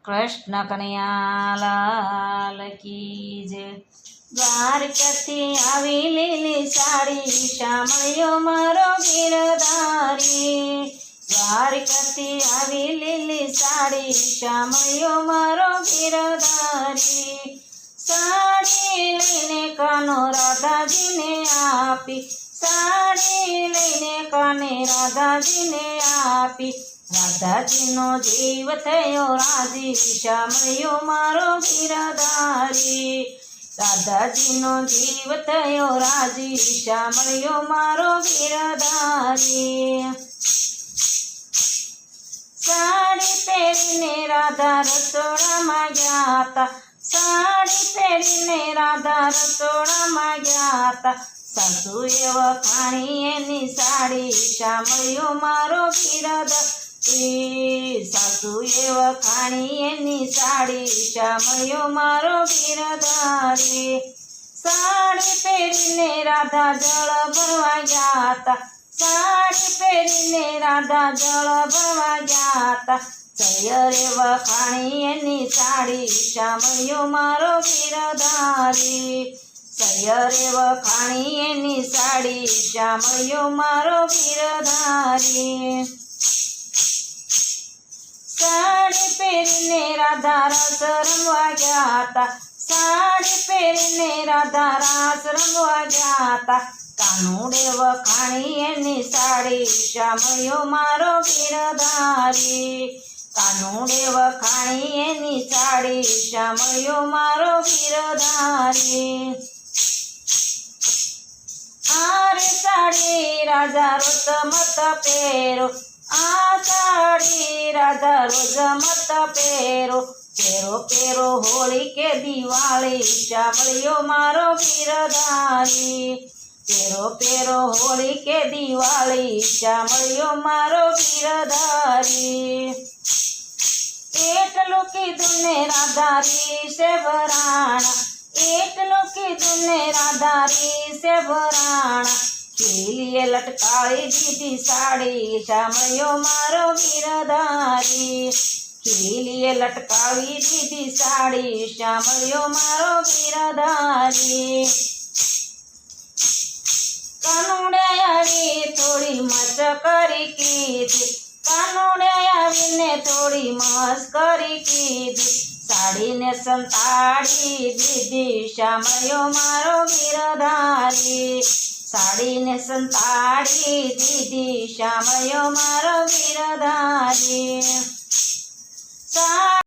કૃષ્ણ કનૈયા લાલ કી જય। દ્વારકાથી આવી લીલી સાડી, શામળિયો મારો ગિરધારી। દ્વારકાથી આવી લીલી સાડી, શામળિયો મારો ગિરધારી। સાડી લઈને કાનો રાધાજીને આપી, સાડી લઈને કાને રાધાજીને આપી। રાધાજીનો જીવ થયો રાજી, શામળિયો મારો ગિરધારી। રાધાજીનો જીવ થયો રાજી, શામળિયો મારો ગિરધારી। સાડી પહેરીને રાધા રસોડામાં ગયા તા, સાડી પહેરીને રાધા રસોડામાં ગયા તા। સાસુએ વખાણી એની સાડી, શામળિયો મારો ગિરધારી। સાસુએ વખાણી એની સાડી, શામળિયો મારો ગિરધારી। સાડી પહેરીને રાધા જળ ભરવા ગયા તા, સાડી પહેરીને રાધા જળ ભરવા ગયા તા। જય રે વખાણી એની સાડી, શામળિયો મારો ગિરધારી। જય રે વખાણી એની સાડી, શામળિયો મારો ગિરધારી। સાડી પહેરીને રાધા રાસ રમવા ગયા તા, સાડી પહેરીને રાધા રાસ રમવા ગયા તા। કાનુડે વખાણી એની સાડી, શામળિયો મારો ગિરધારી। કાનુડે વખાણી એની સાડી, શામળિયો મારો ગિરધારી। આરે સાડી રાજા રોજ મત પહેરો, આ સાડી રાધા રોજ મત પહેરો। પહેરો પહેરો હોળી કે દિવાળી, શામળિયો મારો ગિરધારી। પહેરો પહેરો હોળી કે દિવાળી, શામળિયો મારો ગિરધારી। એટલું કીધું ને રાધારી સે ભરાણા, એટલું કીધું ને રાધારી સે ભરાણા। ખીલીએ લટકાવી દીધી સાડી, શામળિયો મારો ગિરધારી। ખીલીએ લટકાવી દીધી સાડી, શામળિયો મારો ગિરધારી। કાનુડે આવી થોડી મસ્કરી કીધી, કાનુડે આવીને થોડી મસ્કરી કીધી। સાડીને સંતાડી દીધી, શામળિયો મારો ગિરધારી। સાડીને સંતાડી દીધી, શામળિયો મારો ગિરધારી।